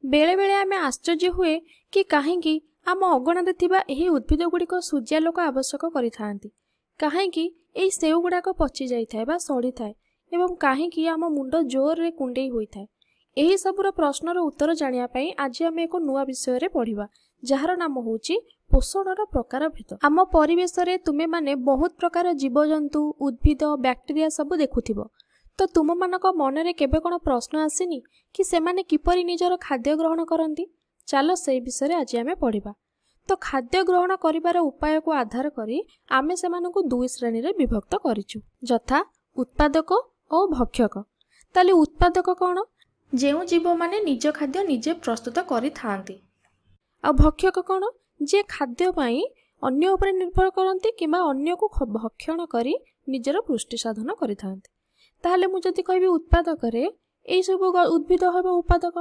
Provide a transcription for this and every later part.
बेले बेले आमे आश्चर्य हुए कि काहेकि आम अगणारे थिबा एही उद्भिद गुड़िक सूर्यालोक आवश्यक करिथांती, काहेकि एही सेउ गुड़ाक पचि जाइथाय बा सड़ी थाए एवं काहेकि आम मुंड जोर रे कुंडेई होइथाय। एही सबुर प्रश्नर उत्तर जानिया पई आज आमे एको नुआ विषय रे पढ़िबा, जार नाम होउची पोषणर प्रकार भेद। आम परिवेश रे तुमे माने बहुत प्रकार जीवजंतु उद्भिद बैक्टेरिया सब देखुथिबो, तो तुम मानक मनरे केबे कोन प्रश्न आसीनी कि सेमाने किपरि निजर खाद्य ग्रहण करंती? चलो से विषय रे आज आमे पढ़िबा। तो खाद्य ग्रहण करिबार उपाय को आधार करी आमे सेमानकु दुई श्रेणी रे विभक्त करिछु, यथा उत्पादक और भक्षक। ताले उत्पादक कोन? जेउ जीव माने निज खाद्य निजे प्रस्तुत करि थांती। आ भक्षक कोन? जे खाद्य पई अन्य उपरे निर्भर करंती किबा अन्य को भक्षण करी निजर पुष्टि साधन करि थांती। ताहले मु जदि कहबी उत्पादक रे एई सब उद्भिद हेबो उत्पादक,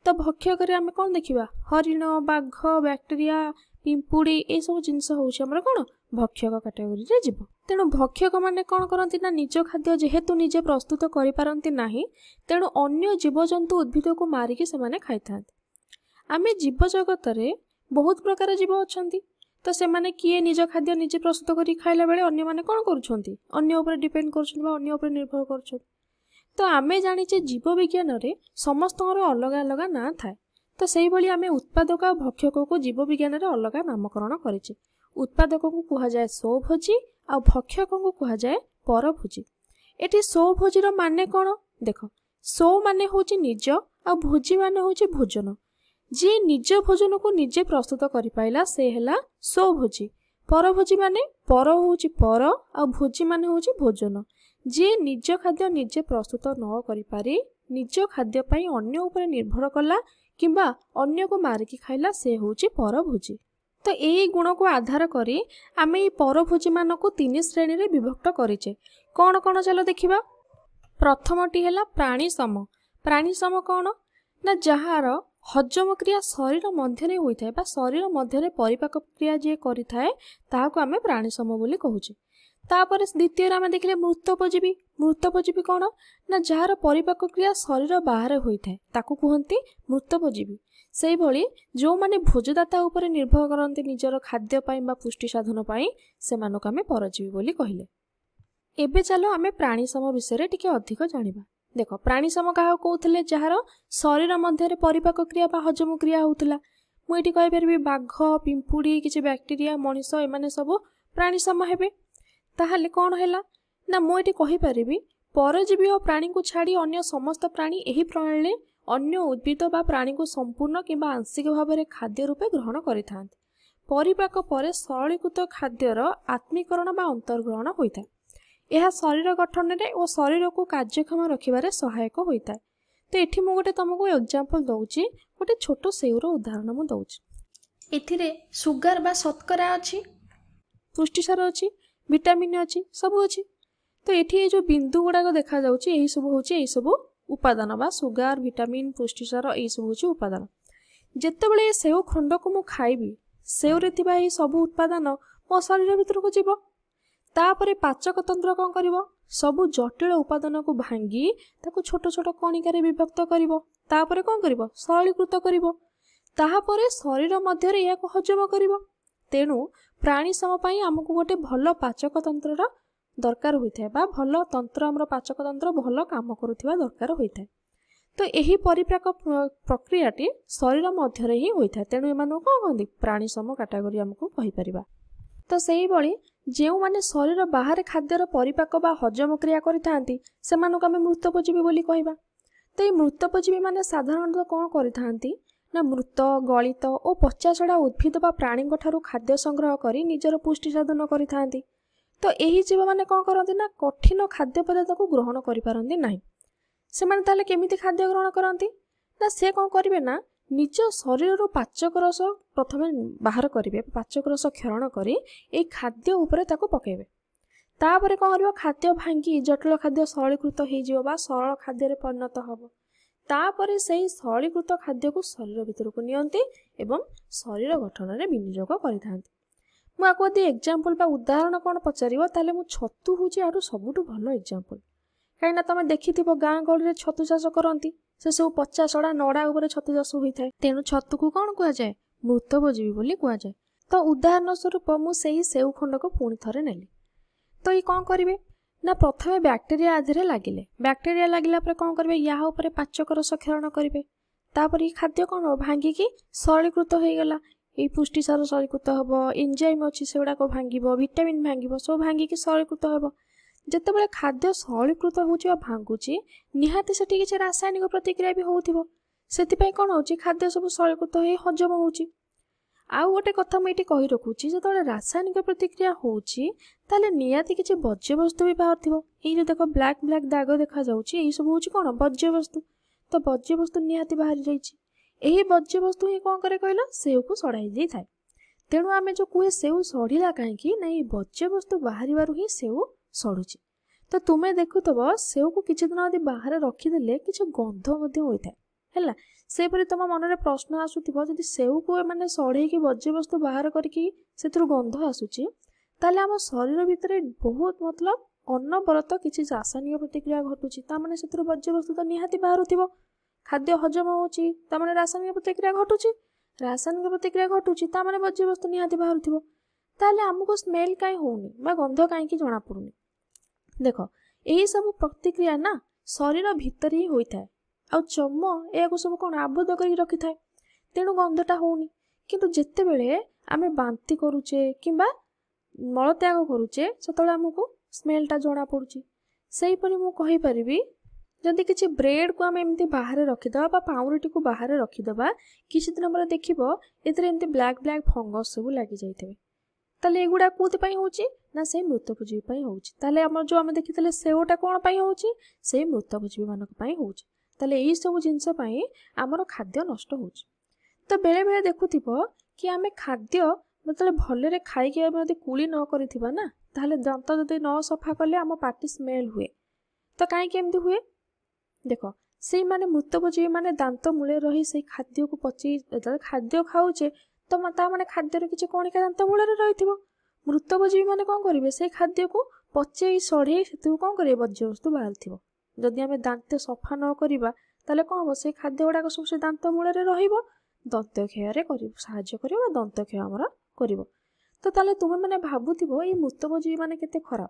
तो भक्षक रे आमे कोन देखिबा? हरिण, बाघ, बैक्टेरिया, पिंपुड़ी ए सब जिंस होउछ हमर कोन भक्षक कैटेगरी रे जीव। तेणु भक्षक माने कोन करंती ना निज खाद्य जेहेतु निजे प्रस्तुत करि पारंती नाही, तेणु अन्य जीवजंतु उद्भिद को मारी के से माने खाइ थांती। आमे जीव जगत रे बहुत प्रकार जीव अछंती, तो से माने किए निज खाद्य निजे प्रस्तुत करि खाइला बेले अन्य माने कोन करूछंती? अन्य ऊपर डिपेंड करूछंती बा अन्य ऊपर निर्भर करूछंती। तो आमे जानिचे जीव विज्ञान रे समस्तଙ୍କର अलग अलग ना थाए, तो सेही भली आमे उत्पादक और भक्षक को जीव विज्ञान रे अलग नामकरण करिचे। उत्पादक को कुहा जाए स्वभोजी और भक्षक को कुहा जाए परभोजी। एटी स्वभोजी रो माने कोन? देखो, स्व माने होची निज और भोजी माने होची भोजन। जे निज भोजन को निजे प्रस्तुत करि पाइला से हेला स्वभोजी। परभोजी माने पर होची पर और भोजी माने होची भोजन। जे निज खाद्य निजे प्रस्तुत न करि पारि निज खाद्य पई अन्य ऊपर निर्भर कला किंबा अन्य को मारिकी खाइला से होची परभोजी। तो एई गुण को आधार करी आमे ई परभोजी मानको तीन श्रेणी रे विभक्त करिचे। कोन कोन चलो देखिबा। प्रथमटी हेला प्राणी सम। प्राणी सम कोन ना जहार हजम क्रिया शरीर मध्य होइथाय बा शरीर मध्य परिपाक क्रिया जे करिथाय ताहाको आमे प्राणी सम बोली कहूचे। तापर द्वितीय आमे देखिले मृतोपजीवी। मृतोपजीवी कोन ना जहार परिपाक क्रिया शरीर बाहर होइथाय ताकू कहंती मृतोपजीवी। सेही भली जो माने भोजदाता ऊपर निर्भर करंती निजर खाद्य पाई बा पुष्टि साधन पाई सेमानक आमे परजीवी बोली कहिले। एबे चलो आमे प्राणी सम विषय रे टिके अधिक जानिबा। देखो, प्राणी सम काहा कहउथले जहार शरीर मध्य परिपाक क्रिया बा हजम क्रिया होउतला। मु एठी कहि परबी बाघ, पिंपुड़ी, किछि बैक्टेरिया, मनुष्य एमाने सब प्राणी सम हेबे। ताहले कोन हैला ना मु एठी कहि परबी परजीवी और प्राणी को छाड़ी अन्य समस्त प्राणी एही प्रणाली अन्य उद्भिद बा प्राणी को संपूर्ण किंबा आंशिक भाव में खाद्य रूपे ग्रहण करिथांती। परिपाक परे सरलीकृत खाद्यर आत्मीकरण बा अंतर्ग्रहण होइथाय। यह शरीर गठन रे और शरीर को कार्यक्षम रखिबारे सहायक होइथाय। तो एठी मु गोटे तुमको एग्जांपल दउची, गोटे छोटो सेउर उदाहरण मु दउची। एथिरे सुगर बा शर्करा अछि, पुष्टिसार अछि, विटामिन अछि, सब अछि। तो एठी ए जो बिंदु गुडाक देखा जाउची एही सब होची एही सब उपादान बा सुगर, विटामिन, पुष्टिसार एही सब होची उपादान। जेतेबेले सेउ खंड को मु खाइबी सेउ रे थिबा एही सब उत्पादन मो शरीर भितर को जीव। तापरे पाचक तंत्र कोन करिवो? सब जटिल उपादान को भांगी ताको छोट छोट कणिका रे विभक्त करिवो। तापरे कोन करिवो? सरलीकृत करिवो। ताहापरे शरीर मध्य रे या को हजम करिवो। तेनु प्राणी सम पई हमकु गोटे भलो पाचक तंत्र रा दरकार होइथाय बा भलो तंत्र हमर पाचक तंत्र भलो काम करूथिबा दरकार होइथाय। तो एही परिपाक प्रक्रियाटी शरीर मध्य रे ही होइथाय। तेनु एमानो कोन कहंदी? प्राणी सम कैटेगरी हमकु कहि परिबा। तो सेही बळी जेउ माने शरीर बाहर खाद्यर परिपाक बा हजम क्रिया करिथांती सेमानक आमे मृतोपजीवी बोली कहबा। तो ए मृतोपजीवी माने साधारणतः कोन करिथांती ना मृत, गलित और पचासड़ा उद्भिद बा प्राणी ठारू खाद्य संग्रह करी निजर पुष्टि साधन करिथांती। तो एही जीव माने कोन करंती ना कठिन खाद्य पदार्थ को ग्रहण करि पारंती नाही। से माने ताले केमिति खाद्य ग्रहण करंती ना से कोन करिवे ना निज शरीर पाचक रस प्रथमे बाहर करिवे, पाचक रस क्षरण करी ए खाद्य ऊपर ताको पकेबे। तापरे कोन करिवो? खाद्य भांगी जटिल खाद्य सरलीकृत हो जिवो बा सरल खाद्य रे परिणत हबो। तापरे सेही सरलीकृत खाद्य को शरीर भितर को नियंती एवं शरीर गठन रे विनियोग करिथांती। मु आको दे एग्जांपल बा उदाहरण कोन पचारिवो ताले मु छतु होची आडू सबुटु भलो एग्जांपल। काइना तमे देखिथिबो गां गळी रे छतु चाष करंती, से सब पचा सड़ा नड़ा उपर छतु चाष होता है। तेणु छतु को कौन कहुए मृतभोजी बोली कहुए। तो उदाहरण स्वरूप मुझे सेव खंड को पुणी थे नेली। तो ये कौन करेंगे ना प्रथम बैक्टेरिया आधे लगिले बैक्टेरिया लगिला कौन करेंगे या उपर पाचक रस क्षरण करेंगे। तापर ये खाद्य कौन हो भांगिकी सरलीकृत हो गला। ये पुष्टिसार सरलीकृत हम एंजाइम अच्छी से गुड़ाक भांग विटामिन भांग सब भांगिकी सरलीकृत हम। जितेबाला खाद्य सरलीकृत हो भांगुची निहाती से किसी रासायनिक प्रतिक्रिया भी हो कौन हो खाद्य सब सरलीकृत हो हजम हो। आउ गोटे कथा मुझे कही रखुची जो रासायनिक प्रतिक्रिया होची ताले नियाती किसी वर्ज्यवस्तु भी बाहर थो। ये देख ब्लैक ब्लैक दाग देखा जाउची सब हूँ कौन वर्ज्यवस्तु। तो वर्ज्यवस्तु निहाती बाहरी जाइए। यही वर्ज्यवस्तु ही कौन करे कहला सेव को सड़ाई दे थाए। तेणु आम जो कहे सेव सड़िला कहीं ना ये वर्ज्यवस्तु बाहर ही सेव सड़ुची। तो तुम्हें देखुव सेव को किसी दिन यदि बाहर रखीदे किसी गंध होता है सेपरी तुम मन में प्रश्न आसुव जदि सेव को मैंने सड़े कि वर्ज्यवस्तु बाहर करके गंध आसूची ताले आम शरीर भितर बहुत मतलब अनवरत किसी रासायनिक प्रतिक्रिया घटुची ताने से वर्ज्यवस्तु तो निहाती बाहर थी खाद्य हजम होची ताने रासायनिक प्रतिक्रिया घटुची रासायनिक प्रतिक्रिया घटुची ताने वर्ज्यवस्तु निहाती बाहर थी ताले आमको स्मेल कहीं होनी गंध कहीं जना पड़ुनी। देख यही सब प्रतिक्रिया ना शरीर भितर ही होता है आ चम या सब कौन आबद्ध कर रखी थाए तेणु गंधटा होनी। किंतु जिते बेले आमे बांती करुचे किंबा मलत्याग करुचे से आमको स्मेलटा जना पड़ुची। से परी मु कहि परिबी जदि किसी ब्रेड को आम एमती बाहर रखीदबा पाउरुटी को बाहर रखीदबा किसी दिन पर देखिबो एतरे एमती ब्लैक ब्लैक फंगस सब लगी जाइथिबे। ताले एगुडा कोथि पई होची ना से मृतभोजी पई होची। ताले हमर जो आमे देखितले सेवटा कोन पई होची से मृतभोजी मानक पई होची। ताले यही सब जिनस पई आमर खाद्य नष्ट होची। तो बेले बेले देखुथिबो कि आमे खाद्य मतलब भलरे खाइके यदि कुली न करिथिबा ना ताले दांत जदि न सफा कले आम पाटी स्मेल हुए। तो कहीं केमती हुए देख से माने मृतभोजी माने दांत मूले रही से खाद्य को पची खाद्य खाऊचे तो माने खाद्यर किसी कणिका दांत मूल रही। मृतभोजी माने कौन करेंगे से खाद्य को पचे सड़े से कौन करेंगे वर्ज्यवस्तु बाहर थी। जदि आम दांत सफा न करवा ताले कौन हम से खाद्य गुड़ाक सब से दांत मूल दंत क्षय साहाय्य कर दंत क्षय आमर कर। तो ताले तुम्हें मैंने भावुव ये मृतभोजी माने केते खराब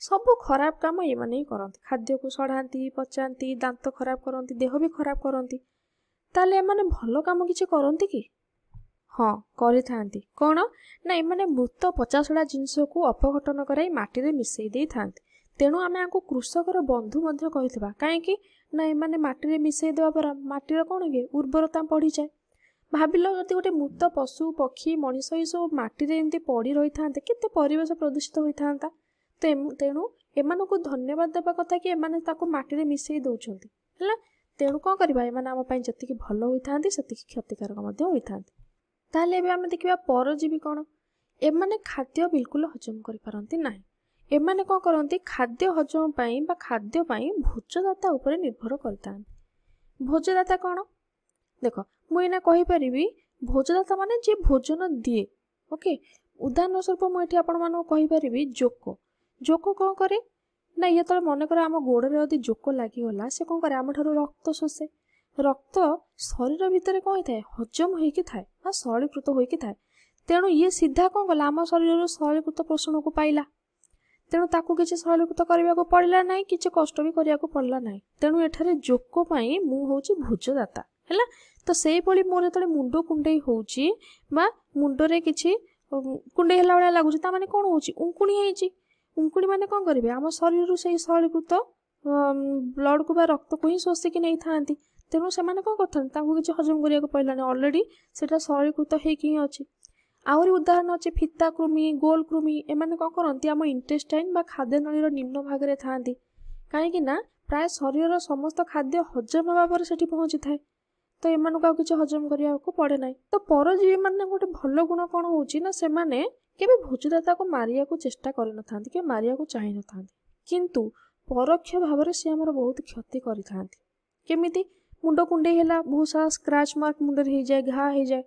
सब खराब काम ये माने ही करती खाद्य को सड़ाती पचाती दांत खराब करती देह भी खराब करती। ताले एमाने भल काम किछि करती कि हाँ करि थांती कौन ना एमाने मृत पचासड़ा जिनस को अपघटन कराई माटी रे मिसई दे थांती। तेणु आमे आंको कृषकर बंधु मध्य कहितबा काहेकि ना एमाने माटी रे मिसई देवा पर माटीर कौन हुए उर्वरता बढ़ी जाए। भाविल जदि गोटे मृत पशु पक्षी मनीष ये सब माटी रे एमती पड़ी रही था केते परिवेश प्रदूषित होता। तो तेणु एमान को धन्यवाद देवा कथा कि एमाने ताको माटी रे मिसई दउछंती हैला। तेणु कौन करबा एमाने आम पई जतिकी भल होइथांती सेतिकी क्षतिकारक मध्य होइथांती। ताहले एबे आमे देखिबा परजीवी कौन एमाने खाद्य बिल्कुल हजम करि पारंती नाही। एमाने कौन करंती खाद्य हजम पई बा खाद्य पई भोजदाता उपरे निर्भर करतांती। भोजदाता कौन देख मुझे कही पारि भोजदाता माने जे भोजन दिए। ओके उदाहरण स्वरूप मुझे आपण मानक कही पारि जोक जोक कौन करे ना ये तो मन कर आम गोड़े यदि जोक लगिगला से कौन करे आम ठारू रक्त शोषे। रक्त शरीर भितर कौन होता है हजम होइकी थाए बा सरलीकृत होइकी थाए। तेणु ये सीधा कौन कला आम शरीर सरलीकृत पोषण को पाइला। तेणु ताकू किसी सरलीकृत करने को पड़ला ना किसी कष्ट भी करने को पड़ला ना। तेणु एठारे जोक पई मु होची भोजदाता हैला। तो से भली मोर जो मुंड कुंडई होची बा मुंडरे किछि कुंडई हला वाला लागुची ता माने कोन होची उंकुणी हेची। उंकुणी माने कोन करिवे आम शरीर से सरलीकृत ब्लड को बा रक्त को ही शोषिकी नहीं थांती। तेणु से माने कोन करथन ताकू किछि हजम करिया को पड़ला ना ऑलरेडी सेटा सरलीकृत हेकी ही अछि। आउरी उदाहरण अछि फिता कृमि गोल कृमि एमाने कोन करंती आम इंटेस्टाइन बा खाद्य नळीर निम्न भाग रे थांती। काहे कि ना प्राय शरीर समस्त खाद्य हजम होबा पर सेठी पहुंची थाए। तो एमान को किसी हजम करिया को पड़े ना। तो परजीवी माने गोटे भल गुण कौन होची ना से माने केबे भोजदाता को मारिया को चेष्टा करि न थांती के मारिया को चाहि न थांती किंतु परोक्ष भाव रे से हमर बहुत क्षति करि थांती। केमिति मुंड कुंडे हेला बहुत सारा स्क्रैच मार्क मुंड रे हो जाए घा हो जाए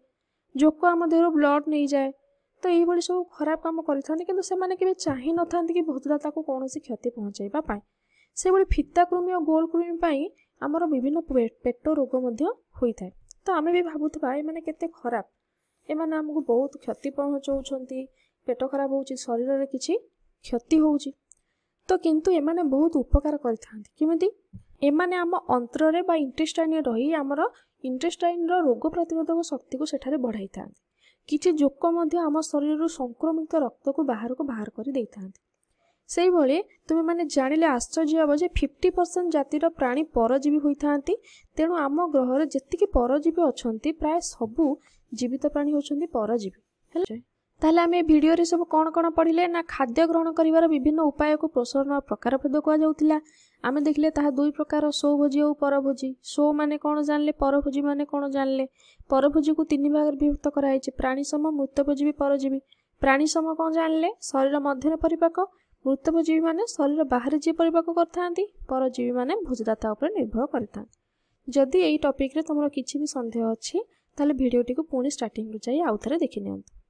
जोक आम देहर ब्लड नहीं जाए। तो यही भली सब खराब काम करि थांती किंतु से माने केबे चाहि न थांती कि भोजदाता को कोनोसी क्षति पहुंचाइबा पाए। से भली फिता कृमि और गोल कृमि पाई आमर विभिन्न पेट रोग होता है। तो आम भी भावुवा ये केते खराब, एमाने आमको बहुत क्षति पहुँचाऊँच, पेट खराब हो शरीर में किसी क्षति हो। तो किंतु एमाने बहुत उपकार करमिति एमाने आम अंतरे बा इंटेस्टाइन रही आमर इंटेस्टाइन रोग प्रतिरोधक शक्ति को सेठारे बढ़ाई था। किछि जोक आम शरीर संक्रमित रक्त को बाहर कर दे था। से भले तुम मैंने जानिले आश्चर्य हम जे 50% जातिर प्राणी परजीवी होता। तेणु आम ग्रह जी परजीवी अच्छा प्राय सबू जीवित प्राणी होती परजीवी। ताहले आम भिडियो रे सब कौन कौन पढ़िले ना खाद्य ग्रहण करिवार विभिन्न उपाय को पोषण प्रकार भेद कहुला। आम देखिले ताहा दुई प्रकार शो भोजी और परभोजी। शो माने कौन जानले, परभोजी माने कौन जानले। परभोजी को 3 भाग विभक्त कराई, प्राणी सम, मृतभोजी, परजीवी। प्राणी सम कौन जानले, शरीर मध्य परिपाक। मृतभोजी माने शरीर बाहर जी परिपाक करथांती। परजीवी माने भोजदाता उपर निर्भर करता। जदि एई टॉपिक रे तुमरो किछि भी संदेह अछि ताले भिडियोटी को पुणी स्टार्टिंग रु जाई आउ थरे देखि नियंतु।